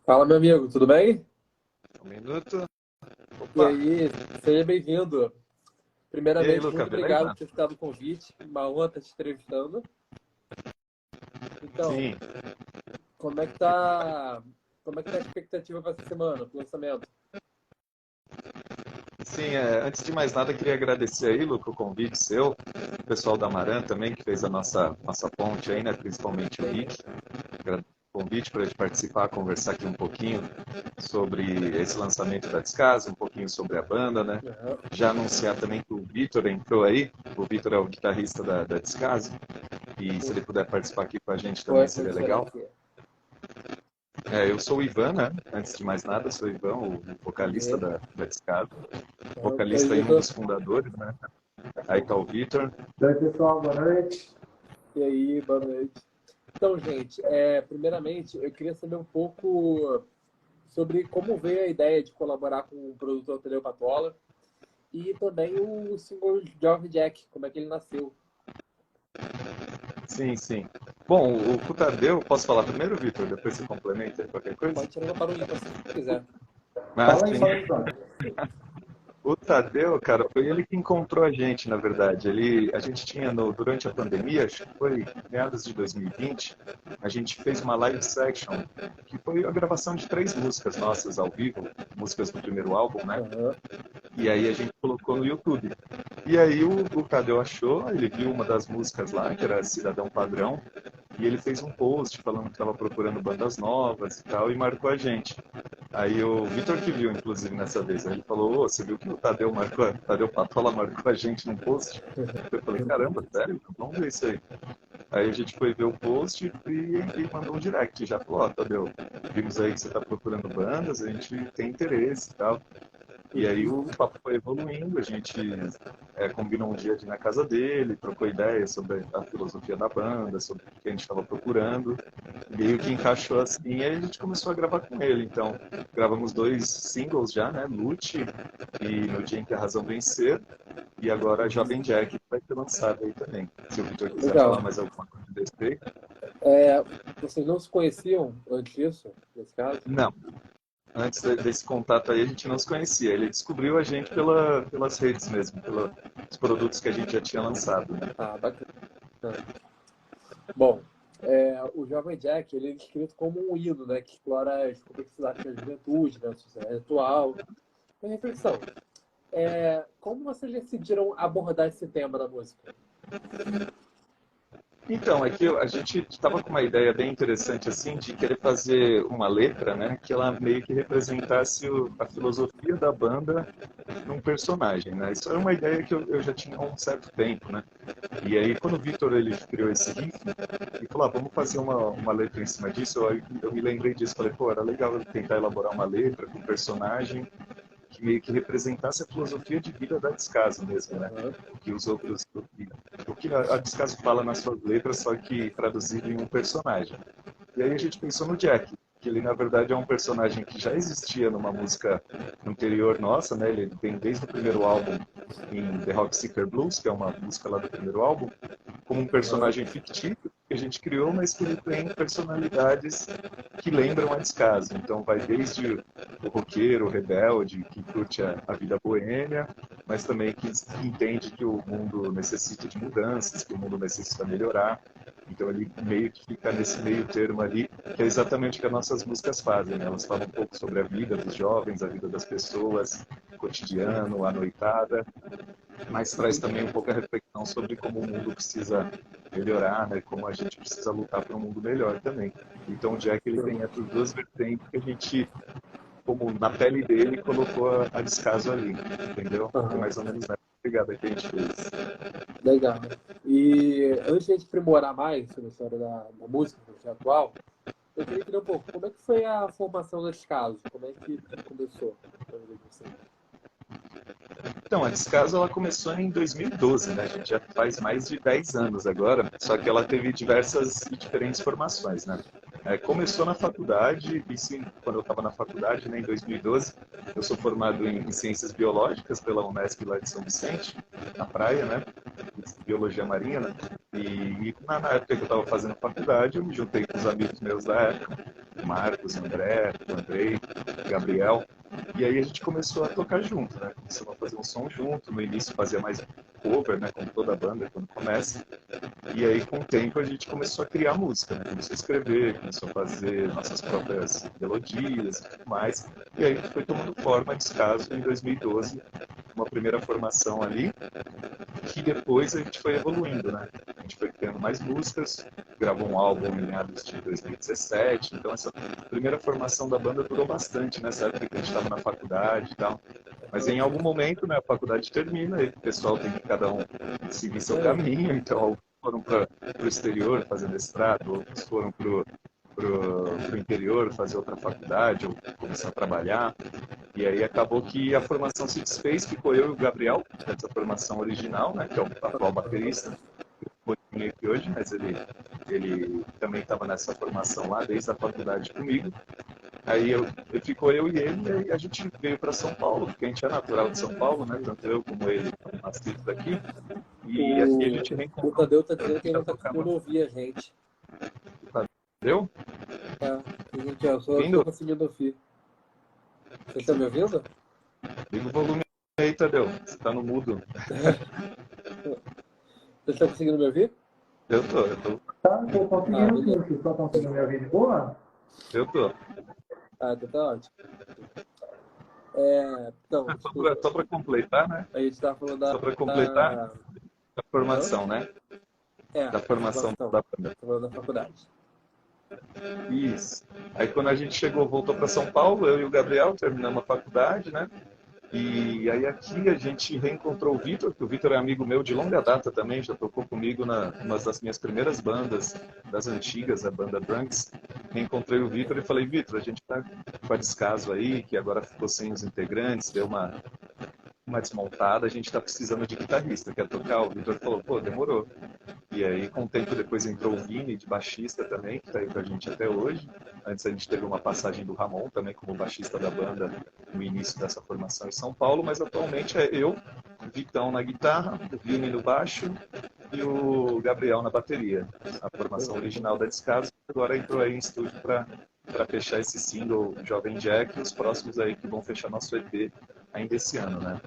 Fala, meu amigo, tudo bem? Um minuto. E Opa! aí, seja bem-vindo. E aí, Primeiramente, Luca, muito obrigado beleza? por ter ficado o convite. Uma honra estar te entrevistando. Então, Sim, como é que tá a expectativa para essa semana, pro lançamento? sim. Antes de mais nada, queria agradecer aí, Luca, o convite seu, o pessoal da Maran também, que fez a nossa ponte aí, né? Principalmente o Rick. Agradeço o convite para a gente participar, conversar aqui um pouquinho sobre esse lançamento da Descasa, um pouquinho sobre a banda, né? Aham. Já anunciar também que o Vitor entrou aí. O Vitor é o guitarrista da Descasa. E se ele puder participar aqui com a gente também Vou seria adicionar legal. aqui. Eu sou o Ivan, né? Antes de mais nada, sou o Ivan, o vocalista Prazer. da Descasa. Oi, Vocalista e um Vitor. dos fundadores, né? Aí tá o Vitor. E aí, pessoal, boa noite. E aí, boa noite. Então, gente, primeiramente, eu queria saber um pouco sobre como veio a ideia de colaborar com o produtor Tadeu Patola e também o single Jovem Jack, como é que ele nasceu. Sim, sim. Bom, o Tadeu, posso falar primeiro, Vitor? Depois você complementa aí qualquer coisa? Pode tirar uma para o ímpar se quiser. Mas sim. O Tadeu, cara, foi ele que encontrou a gente, na verdade. A gente tinha durante a pandemia, acho que foi meados de 2020, a gente fez uma live section, que foi a gravação de 3 músicas nossas ao vivo, músicas do primeiro álbum, né? Aham. E aí a gente colocou no YouTube. E aí o Tadeu achou, ele viu uma das músicas lá, que era Cidadão Padrão, e ele fez um post falando que estava procurando bandas novas e tal, e marcou a gente. Aí o Vitor que viu, inclusive, nessa vez, aí ele falou, ô, você viu que o Tadeu marcou, Tadeu Patola marcou a gente num post? Eu falei, caramba, sério? Vamos ver isso aí. Aí a gente foi ver o post e mandou um direct. Já falou, ó, Tadeu, vimos aí que você está procurando bandas, a gente tem interesse e tal. E aí Uhum. o papo foi evoluindo, a gente combinou um dia de ir na casa dele, trocou ideias sobre a filosofia da banda, sobre o que a gente estava procurando. Meio que encaixou assim, e aí a gente começou a gravar com ele. Então, gravamos 2 singles já, né? Lute e No Dia em que a Razão Vencer. E agora Uhum. Jovem Jack, que vai ser lançado aí também. Se o Victor quiser Legal. falar mais alguma coisa desse aí. É, vocês não se conheciam antes disso, nesse caso? Não, antes desse contato aí a gente não se conhecia. Ele descobriu a gente pelas redes mesmo, pelos produtos que a gente já tinha lançado, né? Ah, bacana. Bom, o Jovem Jack ele é descrito como um hino, né, que explora as complexidades da juventude, da sociedade atual. Uma reflexão. Como vocês decidiram abordar esse tema da música? Então, é que a gente estava com uma ideia bem interessante assim de querer fazer uma letra, né, que ela meio que representasse a filosofia da banda num personagem, né? Isso era uma ideia que eu já tinha há um certo tempo, né? E aí quando o Vitor ele criou esse riff, ele falou, vamos fazer uma letra em cima disso. Eu me lembrei disso, falei, pô, era legal eu tentar elaborar uma letra com um personagem que meio que representasse a filosofia de vida da Descaso mesmo, né? Aham. O que os outros, o que a Descaso fala nas suas letras, só que traduzido em um personagem. E aí a gente pensou no Jack, que ele na verdade é um personagem que já existia numa música anterior nossa, né? Ele tem desde o primeiro álbum em The Rock Seeker Blues, que é uma música lá do primeiro álbum, como um Aham. personagem fictício que a gente criou, mas que ele tem personalidades que lembram a Descaso. Então vai desde o roqueiro, o rebelde, que curte a vida boêmia, mas também que entende que o mundo necessita de mudanças, que o mundo necessita melhorar. Então ele meio que fica nesse meio termo ali, que é exatamente o que as nossas músicas fazem, né? Elas falam um pouco sobre a vida dos jovens, a vida das pessoas, o cotidiano, a noitada, mas traz também um pouco a reflexão sobre como o mundo precisa melhorar, né? Como a gente precisa lutar para um mundo melhor também. Então o Jack ele tem essas duas vertentes que a gente, como na pele dele, colocou a descaso ali, entendeu? Foi Aham. mais ou menos nessa pegada que a gente fez. Legal. E antes de a gente aprimorar mais sobre a história da música, do projeto atual, eu queria entender um pouco como é que foi a formação desse caso? Como é que tudo começou na vida de vocês? Então, a Descaso ela começou em 2012, né? A gente já faz mais de 10 anos agora, só que ela teve diversas e diferentes formações, né? Começou na faculdade, e sim, quando eu estava na faculdade, né, em 2012, eu sou formado em Ciências Biológicas pela Unesp lá de São Vicente, na praia, né, Biologia Marinha, né, e na época que eu estava fazendo faculdade, eu me juntei com os amigos meus da época, o Marcos, o André, o Andrei, o Gabriel, e aí a gente começou a tocar junto, né, começamos a fazer um som junto, no início fazia mais cover, né, como toda banda quando começa, e aí, com o tempo, a gente começou a criar música, né? Começou a escrever, começou a fazer nossas próprias melodias e tudo mais. E aí foi tomando forma, Descaso, em 2012, uma primeira formação ali, que depois a gente foi evoluindo, né? A gente foi criando mais músicas, gravou um álbum em meados de 2017. Então, essa primeira formação da banda durou bastante nessa época que a gente estava na faculdade e tal. Mas em algum momento, né, a faculdade termina e o pessoal tem que cada um seguir seu caminho. Então, alguns foram para o exterior fazer mestrado, outros foram para o interior fazer outra faculdade ou começar a trabalhar. E aí acabou que a formação se desfez, ficou eu e o Gabriel, essa formação original, né, que é o atual baterista, aqui hoje, mas ele também estava nessa formação lá desde a faculdade comigo. Aí ficou eu e ele, e a gente veio para São Paulo, porque a gente é natural de São Paulo, né? Tanto eu como ele, nascidos daqui. E aqui a gente O reencontrou. Tadeu tá dizendo que ele não tá conseguindo ouvir a gente. Entendeu? Eu só estou conseguindo ouvir. Você está me ouvindo? Liga o volume aí, Tadeu. Você tá no mudo. Você está conseguindo me ouvir? Eu tô. Tá, tô conseguindo sim. Vocês estão conseguindo me ouvir de boa? Eu tô. Então tá ótimo. Então, só para completar, né? A gente estava falando da... Só para completar, da formação, né? Da formação da banda. Falando da faculdade. Isso. Aí quando a gente voltou para São Paulo, eu e o Gabriel terminamos a faculdade, né? E aí aqui a gente reencontrou o Vitor, que o Vitor é amigo meu de longa data também, já tocou comigo numa das minhas primeiras bandas, das antigas, a banda Drunks. Reencontrei o Vitor e falei, Vitor, a gente tá com a Descaso aí, que agora ficou sem os integrantes, deu uma desmontada, a gente tá precisando de guitarrista, quer tocar? O Vitor falou, pô, demorou. E aí, com o tempo depois entrou o Vini, de baixista também, que tá aí com a gente até hoje. Antes a gente teve uma passagem do Ramon também como baixista da banda no início dessa formação em São Paulo, mas atualmente é eu, o Vitão na guitarra, o Vini no baixo e o Gabriel na bateria. A formação original da Descaso agora entrou aí em estúdio para fechar esse single Jovem Jack e os próximos aí que vão fechar nosso EP ainda esse ano, né?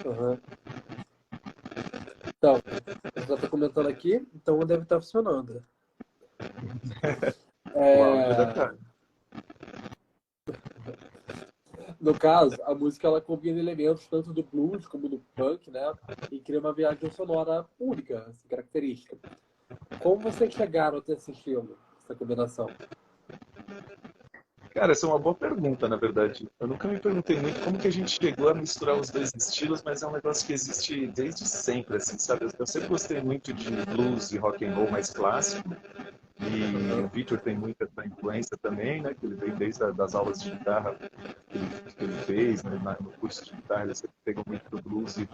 Uhum. Então, eu já estou comentando aqui, então deve estar funcionando. No caso, a música ela combina elementos tanto do blues como do punk, né? E cria uma viagem sonora única, assim, característica. Como vocês chegaram até esse estilo, essa combinação? Cara, essa é uma boa pergunta, na verdade. Eu nunca me perguntei muito como que a gente chegou a misturar os dois estilos, mas é um negócio que existe desde sempre, assim, sabe? Eu sempre gostei muito de blues e rock and roll mais clássico. E o Victor tem muita essa influência também, né? Que ele veio desde das aulas de guitarra que ele fez, né? No curso de guitarra, ele sempre pegou muito do blues e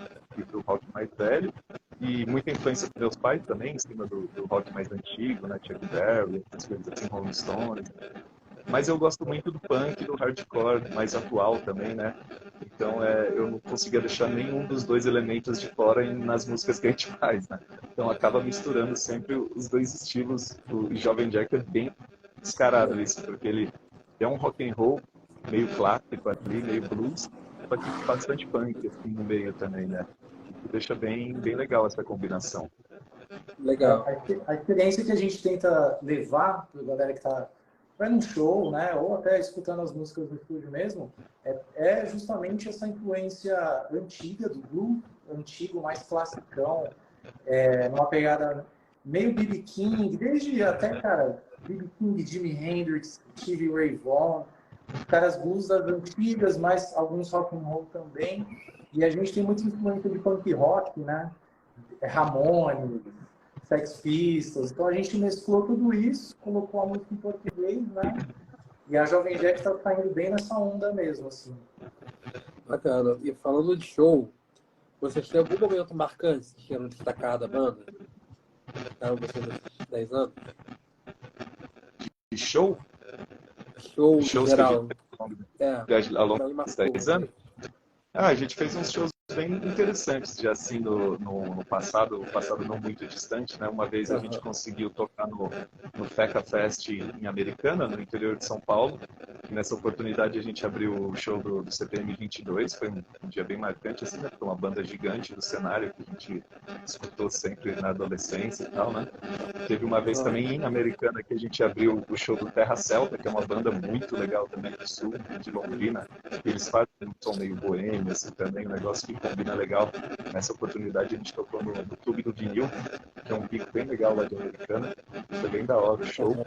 do rock mais velho. E muita influência dos meus pais também, em cima do rock mais antigo, né? Chuck Berry, essas coisas assim, Rolling Stones. Mas eu gosto muito do punk, do hardcore mais atual também, né? Então eu não conseguia deixar nenhum dos dois elementos de fora nas músicas que a gente faz, né? Então acaba misturando sempre os dois estilos. O Jovem Jack é bem descarado isso, porque ele é um rock and roll meio clássico ali, meio blues, só que bastante punk assim no meio também, né? Que deixa bem legal essa combinação. Legal. A experiência que a gente tenta levar para a galera que está vai num show, né, ou até escutando as músicas no estúdio mesmo, é justamente essa influência antiga do blues, antigo, mais classicão, numa pegada meio B.B. King, desde até, cara, B.B. King, Jimi Hendrix, Stevie Ray Vaughan, os caras blues das antigas, mas alguns rock and roll também, e a gente tem muita influência de punk rock, né, Ramones, Sex Pistols. Então a gente mesclou tudo isso, colocou a música em português, né? E a Jovem Jack está saindo bem nessa onda mesmo, assim. Bacana. E falando de show, vocês têm algum momento marcante que queiram destacar da banda? Você nesses 10 anos? show, Show shows geral. que a gente ao longo Não me dos marcou, 10 anos. A gente fez uns shows bem interessantes já assim no passado, o passado não muito distante, né? Uma vez a gente conseguiu tocar no FECA Fest em Americana, no interior de São Paulo. E nessa oportunidade a gente abriu o show do CPM 22, foi um dia bem marcante, assim, né? Foi uma banda gigante do cenário que a gente escutou sempre na adolescência e tal, né? Teve uma vez também em Americana que a gente abriu o show do Terra Celta, que é uma banda muito legal também do sul, de Londrina. Eles fazem um som meio boêmio, assim, também, um negócio que combina legal. Nessa oportunidade a gente tocou no Clube do Vinil, que é um pico bem legal lá de Americana. Foi bem da hora o show.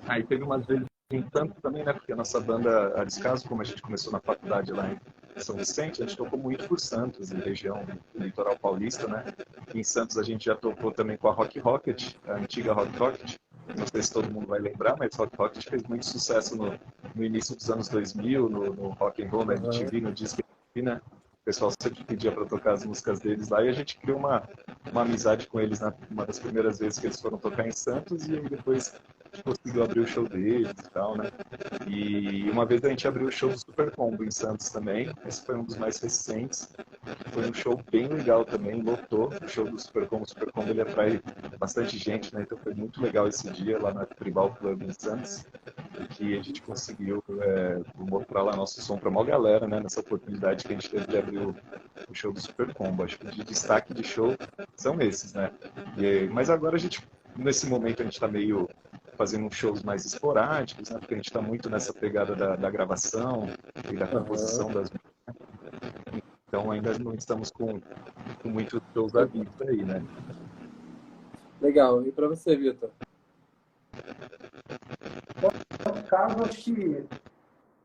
Aí teve umas vezes em Santos também, né? Porque a nossa banda, a Descaso, como a gente começou na faculdade lá em São Vicente, a gente tocou muito por Santos, em região do litoral paulista, né? Em Santos a gente já tocou também com a Rock Rocket, a antiga Rock Rocket. Não sei se todo mundo vai lembrar, mas Rock Rocket fez muito sucesso no início dos anos 2000, no Rock and Roll, na MTV, no Disque, né? O pessoal sempre pedia para tocar as músicas deles lá e a gente criou uma amizade com eles uma das primeiras vezes que eles foram tocar em Santos e aí depois a gente conseguiu abrir o show deles e tal, né? E uma vez a gente abriu o show do Super Combo em Santos também, esse foi um dos mais recentes, foi um show bem legal também, lotou o show do Super Combo. O Super Combo ele atrai bastante gente, né? Então foi muito legal esse dia lá na Tribal Club em Santos, que a gente conseguiu mostrar lá nosso som para uma galera, né? Nessa oportunidade que a gente teve de abrir o show do Super Combo. Acho que de destaque de show são esses, né? Mas agora a gente, nesse momento, a gente está meio fazendo shows mais esporádicos, né? Porque a gente está muito nessa pegada da gravação e da composição das músicas. Então ainda não estamos com muitos shows à vista aí, né? Legal. E para você, Vitor? No caso, acho que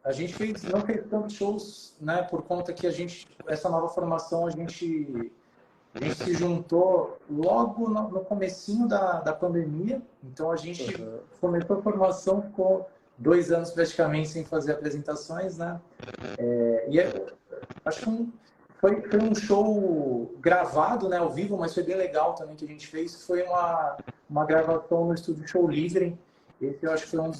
a gente não fez tantos shows, né? Por conta que essa nova formação, a gente se juntou logo no comecinho da pandemia. Então a gente começou a formação, ficou 2 anos praticamente sem fazer apresentações, né? Acho que foi um show gravado, né, ao vivo, mas foi bem legal também que a gente fez. Foi uma gravação no estúdio Show Livre. Esse eu acho que foi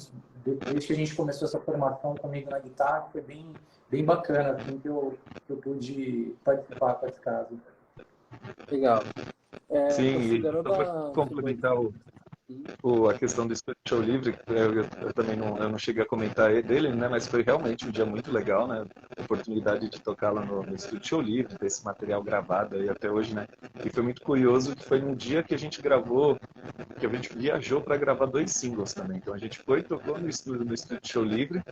desde que a gente começou essa formação comigo na guitarra, foi bem bacana, assim, que eu pude participar com esse caso. Legal. Sim, e só para complementar a questão do show livre, eu também não cheguei a comentar dele, né? Mas foi realmente um dia muito legal, né? A oportunidade de tocar lá no estúdio Show Livre, ter esse material gravado aí até hoje, né? E foi muito curioso que foi num dia que a gente gravou, que a gente viajou para gravar 2 singles também. Então a gente tocou no estúdio Show Livre,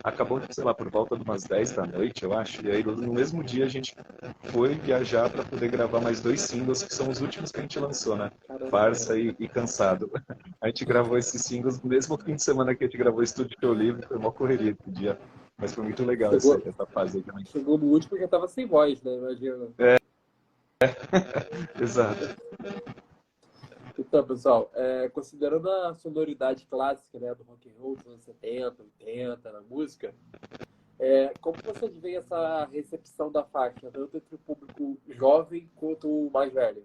acabou, sei lá, por volta de umas 10 da noite, eu acho. E aí no mesmo dia a gente foi viajar para poder gravar mais 2 singles, que são os últimos que a gente lançou, né? Farsa e Cansado. A gente gravou esses singles no mesmo fim de semana que a gente gravou o Estúdio Show Livre, foi uma correria esse dia. Mas foi muito legal essa fase aí também. Chegou no último que já tava sem voz, né? Imagina. Exato. Então, pessoal, considerando a sonoridade clássica, né, do rock and roll dos anos 70, 80, na música, como você vê essa recepção da faixa, tanto entre o público jovem quanto o mais velho?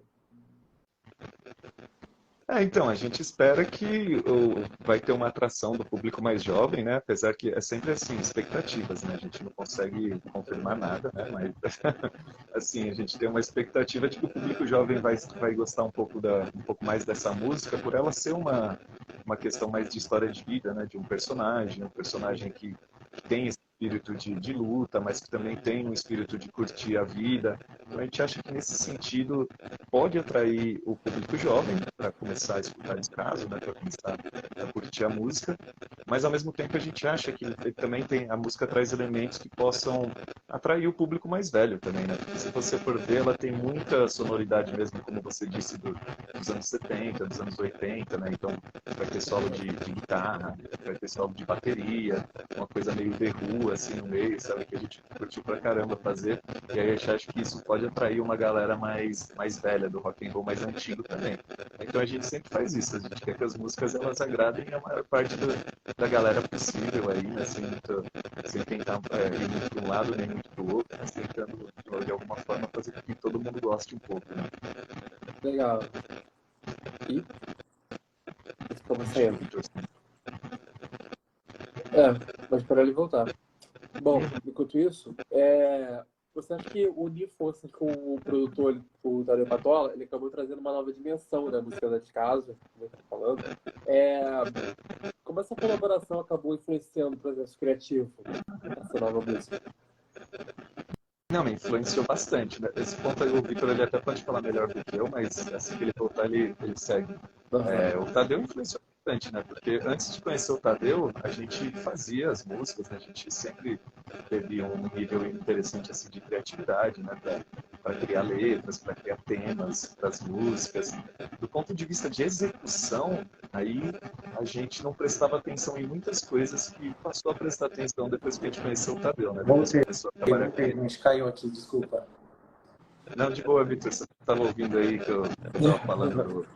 Então, a gente espera que vai ter uma atração do público mais jovem, né? Apesar que é sempre assim, expectativas, né? A gente não consegue confirmar nada, né? Mas, assim, a gente tem uma expectativa de que o público jovem vai gostar um pouco mais dessa música, por ela ser uma questão mais de história de vida, né? De um personagem que tem esse espírito de luta, mas que também tem um espírito de curtir a vida. Então, a gente acha que nesse sentido pode atrair o público jovem para começar a escutar Descaso, né, para começar a curtir a música, mas ao mesmo tempo a gente acha que também a música traz elementos que possam atrair o público mais velho também, né? Porque se você for ver, ela tem muita sonoridade mesmo, como você disse, dos anos 70, dos anos 80, né? Então vai ter solo de guitarra, vai ter solo de bateria, uma coisa meio The Who, assim, no meio, sabe? Que a gente curtiu pra caramba fazer. E aí a gente acha que isso pode atrair uma galera mais velha do rock and roll, mais antigo também. Então a gente sempre faz isso, a gente quer que as músicas elas agradem a maior parte da galera possível aí, né? Sem tentar ir muito para um lado nem muito para o outro, mas tentando de alguma forma fazer com que todo mundo goste um pouco, né? Legal. E? Como sempre. Vou esperar ele voltar. Bom, enquanto isso, você acha que unir forças com o produtor, o Tadeu Patola, ele acabou trazendo uma nova dimensão da música da casa, como eu estou falando. Como essa colaboração acabou influenciando o processo criativo dessa nova música? Não, me influenciou bastante, né? Esse ponto aí o Vitor ele até pode falar melhor do que eu, mas assim que ele voltar ele segue. O Tadeu influenciou bastante, né? Porque antes de conhecer o Tadeu, a gente fazia as músicas, né? A gente sempre teve um nível interessante assim de criatividade, né? Para criar letras, para criar temas para as músicas. Do ponto de vista de execução, aí a gente não prestava atenção em muitas coisas que passou a prestar atenção depois que a gente conheceu o Tadeu, né? Depois que começou a trabalhar com ele. A gente caiu aqui, desculpa. Não, de boa, Vitor, você estava ouvindo aí que eu estava falando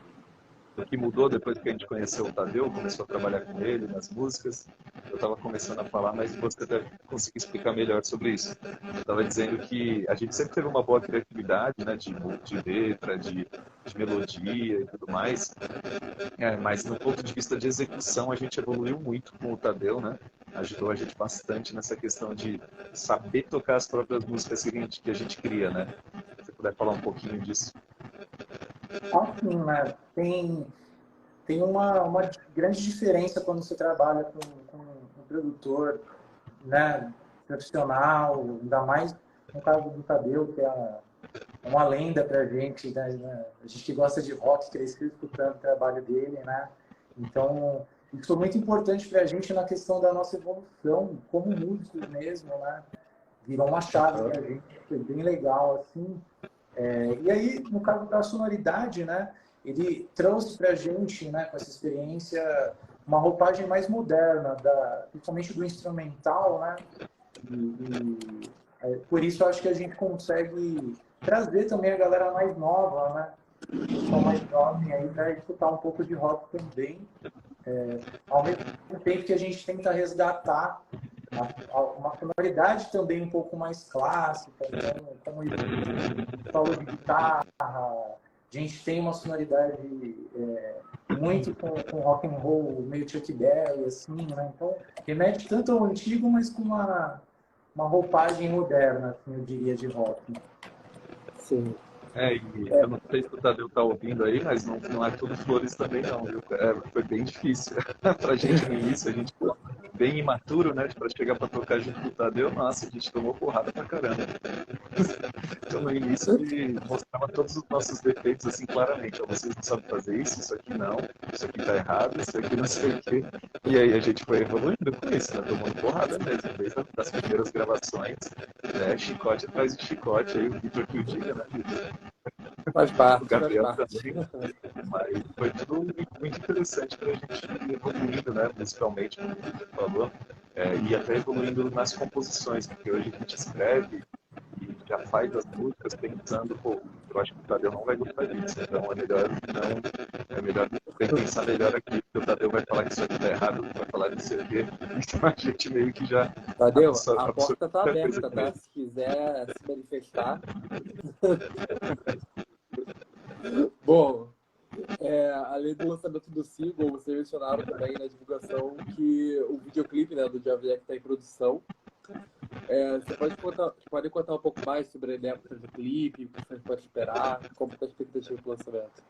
do que mudou depois que a gente conheceu o Tadeu, começou a trabalhar com ele nas músicas. Eu estava começando a falar, mas você deve conseguir explicar melhor sobre isso. Eu estava dizendo que a gente sempre teve uma boa criatividade, né, de letra, de melodia e tudo mais, mas no ponto de vista de execução a gente evoluiu muito com o Tadeu, né? Ajudou a gente bastante nessa questão de saber tocar as próprias músicas que a gente cria, né? Se você puder falar um pouquinho disso. Assim, né? Tem uma grande diferença quando você trabalha com um produtor, né, profissional, ainda mais no caso do Tadeu, que é uma lenda pra gente, né? A gente que gosta de rock, cresceu escutando o trabalho dele, né? Então, isso foi muito importante pra gente na questão da nossa evolução como músicos mesmo, né? Virou uma chave pra gente, foi bem legal, assim. E aí, no caso da sonoridade, né? Ele trouxe pra gente, né, com essa experiência, uma roupagem mais moderna, principalmente do instrumental, né? Por isso, eu acho que a gente consegue trazer também a galera mais nova, né? São mais jovem aí para escutar um pouco de rock também, ao mesmo tempo que a gente tenta resgatar uma sonoridade também um pouco mais clássica, então, como ele falou de guitarra, a gente tem uma sonoridade muito com rock and roll, meio Chuck Berry, assim, né? Então, remete tanto ao antigo, mas com uma roupagem moderna, assim, eu diria, de rock. Sim. Eu não sei se o Tadeu tá ouvindo aí, mas não é tudo flores também não, viu? Foi bem difícil. Pra gente no início, a gente ficou bem imaturo, né? Pra chegar pra tocar junto com o Tadeu, nossa, a gente tomou porrada pra caramba. Então no início ele mostrava todos os nossos defeitos assim claramente. Vocês não sabem fazer isso aqui não, isso aqui tá errado, isso aqui não sei o quê. E aí a gente foi evoluindo com isso, né? Tomando porrada mesmo, desde as primeiras gravações, né? Chicote atrás de chicote, aí o Vitor que o diga, né, Vitor? Faz parte, o Gabriel faz parte. também, mas foi tudo muito interessante para a gente ir evoluindo, né, musicalmente, como você falou, e até evoluindo nas composições, porque hoje a gente escreve e já faz as músicas pensando, pô, eu acho que o Tadeu não vai gostar disso, então é melhor pensar melhor aqui, porque o Tadeu vai falar que isso aqui tá errado, vai falar disso aqui, então a gente meio que já... Tadeu, a porta tá aberta, tá? Se quiser se manifestar. Bom, além do lançamento do single, vocês mencionaram também na divulgação que o videoclipe, né, do Javier que está em produção. Você pode contar um pouco mais sobre a ideia do clipe, o que você pode esperar, como está a expectativa do lançamento?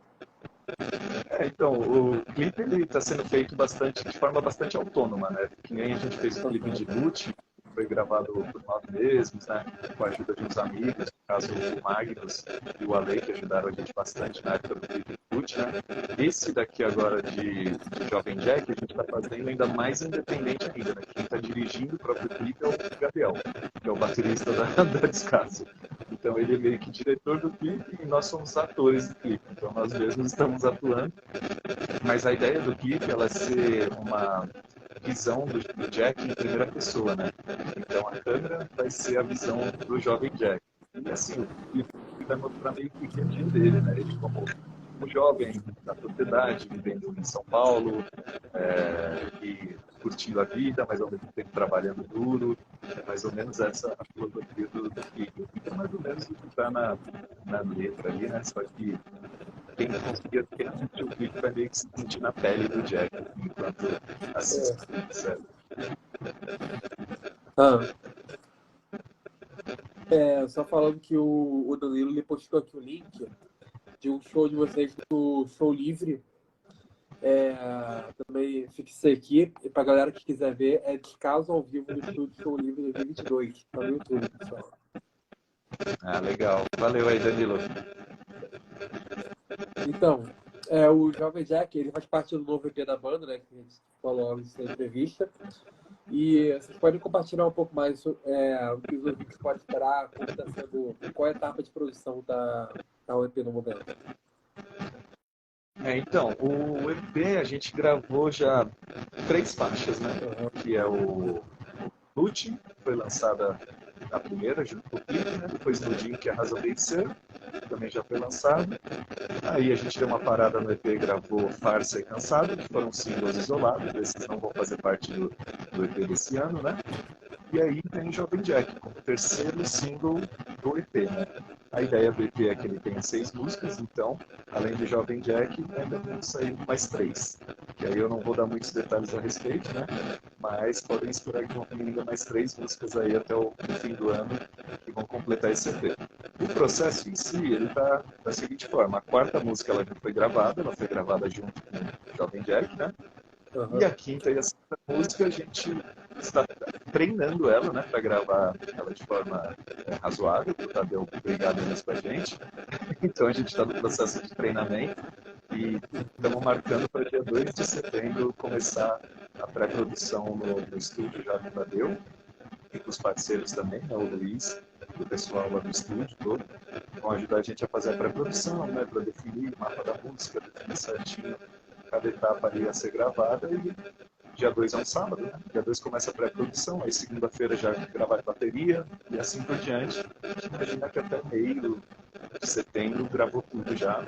Então, o clipe está sendo feito de forma bastante autônoma, né? Que nem a gente fez o clipe de Lute, foi gravado por nós mesmos, né? Com a ajuda de uns amigos, no caso o Magnus e o Ale, que ajudaram a gente bastante na época do clipe de Lute, né? Esse daqui agora de Jovem Jack, a gente está fazendo ainda mais independente ainda, né? Quem está dirigindo o próprio clipe é o Gabriel, que é o baterista da Descasso. Então ele é meio que diretor do clipe e nós somos atores do clipe. Então nós mesmos estamos atuando. Mas a ideia do clipe ela é ser uma visão do Jack em primeira pessoa, né? Então a câmera vai ser a visão do jovem Jack. E assim, o clipe vai mostrar meio que o dia a dia dele, né? Ele como jovem da sociedade, vivendo em São Paulo, e curtindo a vida, mas ao mesmo tempo trabalhando duro. É mais ou menos essa a filosofia do clipe. Fica mais ou menos o que está na letra ali, né? Só que quem assistir o clipe vai meio que se sentir na pele do Jack, enquanto assiste, certo? Ah, só falando que o Danilo ele postou aqui o link de um show de vocês do Show Livre. Também fixei aqui, e pra galera que quiser ver, é Descaso ao vivo no Estúdio Show Livre 2022. Tá no YouTube, pessoal. Ah, legal. Valeu aí, Danilo. Então, o Jovem Jack, ele faz parte do novo EP da banda, né? Que a gente falou antes da entrevista. E vocês podem compartilhar um pouco mais o que os ouvintes podem esperar, como está sendo, qual é a etapa de produção da EP no momento. Então, o EP a gente gravou já 3 faixas, né? Que é o Lute, foi lançada a primeira, junto com o clipe, né? Depois Nudinho, que é Razão Bem Ser, também já foi lançado. Aí a gente deu uma parada no EP e gravou Farsa e Cansado, que foram singles isolados, esses não vão fazer parte do EP desse ano, né? E aí tem Jovem Jack, como terceiro single do EP, né? A ideia do EP é que ele tenha 6 músicas, então, além do Jovem Jack, ainda vão sair mais 3. E aí eu não vou dar muitos detalhes a respeito, né? Mas podem esperar que vão ter ainda mais 3 músicas aí até o fim do ano, que vão completar esse EP. O processo em si, ele tá da seguinte forma: a 4ª música ela já foi gravada, ela foi gravada junto com o Jovem Jack, né? E a 5ª e a 6ª música a gente está treinando ela, né, para gravar ela de forma razoável. O Tadeu obrigado mesmo com a gente. Então a gente está no processo de treinamento e estamos marcando para dia 2 de setembro começar a pré-produção no estúdio já do Tadeu e com os parceiros também, né, o Luiz, o pessoal lá do estúdio todo, vão ajudar a gente a fazer a pré-produção, né, para definir o mapa da música, definir certinho cada etapa ali a ser gravada. E dia 2 é um sábado, né? Dia 2 começa a pré-produção, aí segunda-feira já gravar a bateria e assim por diante. A gente imagina que até meio de setembro gravou tudo já.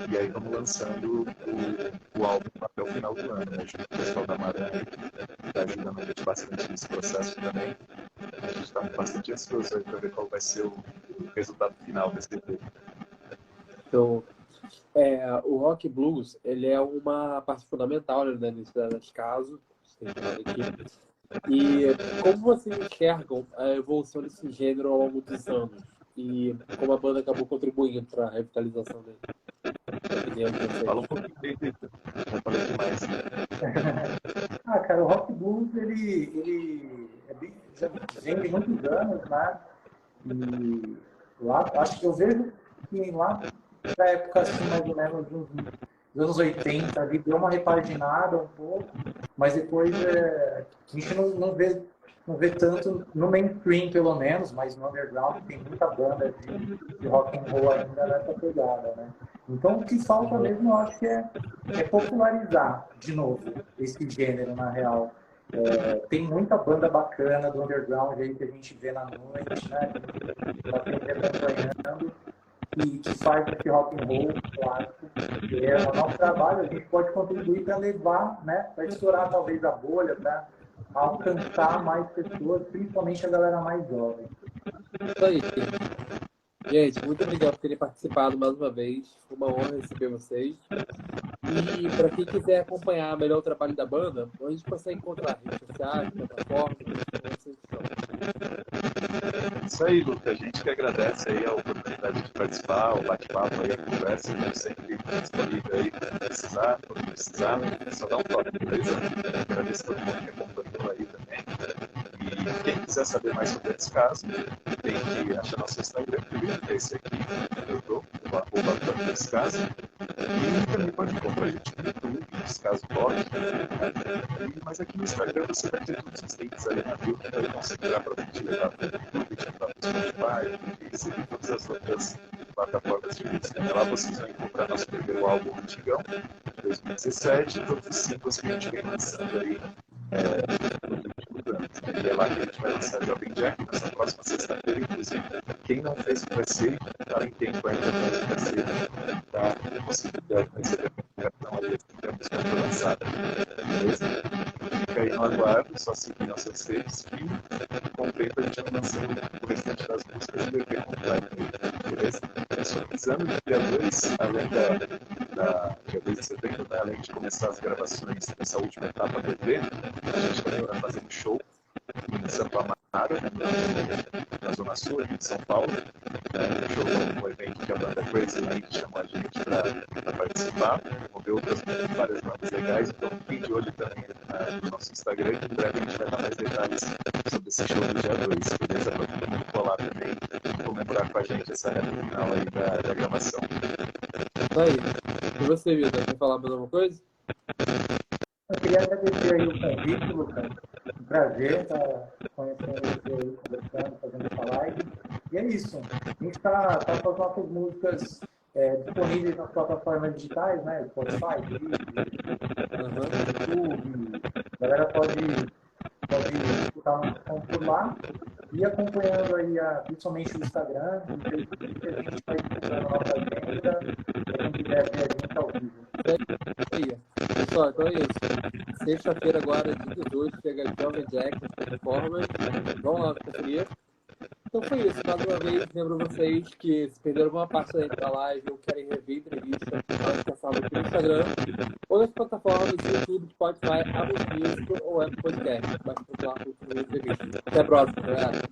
E aí vamos lançando o álbum até o final do ano, né? Junto com o pessoal da Maranhão, que está ajudando a gente bastante nesse processo também. A gente está bastante ansioso aí para ver qual vai ser o resultado final desse EP. Então, o rock blues, ele é uma parte fundamental, né, nesse caso. E como vocês enxergam a evolução desse gênero ao longo dos anos? E como a banda acabou contribuindo para a revitalização dele? Fala um pouquinho aí, Victor. Já falei demais. Cara, o rock blues, ele já vem de muitos anos, né? E lá, acho que eu vejo que lá na época, assim, mais ou menos dos anos 80, ali deu uma repaginada um pouco, mas depois a gente não vê tanto no mainstream, pelo menos, mas no underground tem muita banda de rock and roll ainda nessa pegada, né? Então, o que falta mesmo, eu acho que é popularizar de novo esse gênero, na real. Tem muita banda bacana do underground aí que a gente vê na noite, né? Que está sempre acompanhando e que faz esse rock and roll clássico. O nosso trabalho, a gente pode contribuir para levar, né? Para estourar talvez a bolha, para alcançar mais pessoas, principalmente a galera mais jovem. Isso aí. Gente, muito obrigado por terem participado mais uma vez. Foi uma honra receber vocês. E para quem quiser acompanhar melhor o trabalho da banda, a gente consegue encontrar redes sociais, plataformas, Isso aí, Luca. A gente que agradece aí a oportunidade de participar, o bate-papo aí, a conversa. A gente sempre disponível aí quando precisar, só dá um toque, beleza? Agradeço a todo mundo que acompanhou aí também. E quem quiser saber mais sobre esse caso, tem que achar nosso Instagram, que é esse aqui, eu dou, o desse caso. E também pode encontrar a gente no YouTube, nesse caso blog. Mas aqui no Instagram você vai ter todos os links ali na bio, que vão segurar para te levar para o YouTube, te levar para o Spotify, e todas as outras plataformas de música. Lá vocês vão encontrar nosso primeiro álbum antigão, 2017, e todos os singles que a gente vem lançando aí nos últimos anos. E é lá que a gente vai lançar Jovem Jack nessa próxima sexta-feira, inclusive. Quem não fez o pré-save, está em tempo ainda para o pré-save, para conseguir receber a notificação ali que a música foi lançada. Beleza? Fica aí no aguardo, só seguir nossas redes e com o tempo a gente vai lançando o restante das músicas do EP completo. Beleza? Só avisando que dia 2, além dia 2 de setembro, né, além de começar as gravações dessa última etapa do EP, a gente também vai fazer um show em Santo Amaro, né, na Zona Sul, aqui de São Paulo. Um evento que a banda Crazy Link chamou a gente para participar. Vamos ver várias bandas legais, então fiquem de olho também no nosso Instagram, que em breve a gente vai dar mais detalhes sobre esse show do dia 2, beleza? Para todo mundo colar também e comemorar com a gente essa reta final aí da gravação. Tá aí. E você, Vitor, quer falar mais alguma coisa? Eu queria agradecer aí o convite, Lucas. Um prazer estar conhecendo você aí, conversando, fazendo essa live. E é isso. A gente está com as nossas músicas disponíveis nas plataformas digitais, né? Spotify, YouTube. A galera pode escutar o nosso som por lá. E acompanhando aí, principalmente o Instagram, o Facebook, a gente vai divulgando a nossa agenda. Quem quiser ver a gente ao vivo. Pessoal, então é isso. Sexta-feira agora, dia 18, chega Jovem Jack nas plataformas. Vamos lá conferir. Então foi isso. Mais uma vez, lembro vocês que se perderam alguma parte da live ou querem rever a entrevista, pode passar aqui no Instagram ou nas plataformas YouTube, Spotify, Amazon Music ou Apple Podcast. Basta procurar por entrevista. Até a próxima, galera.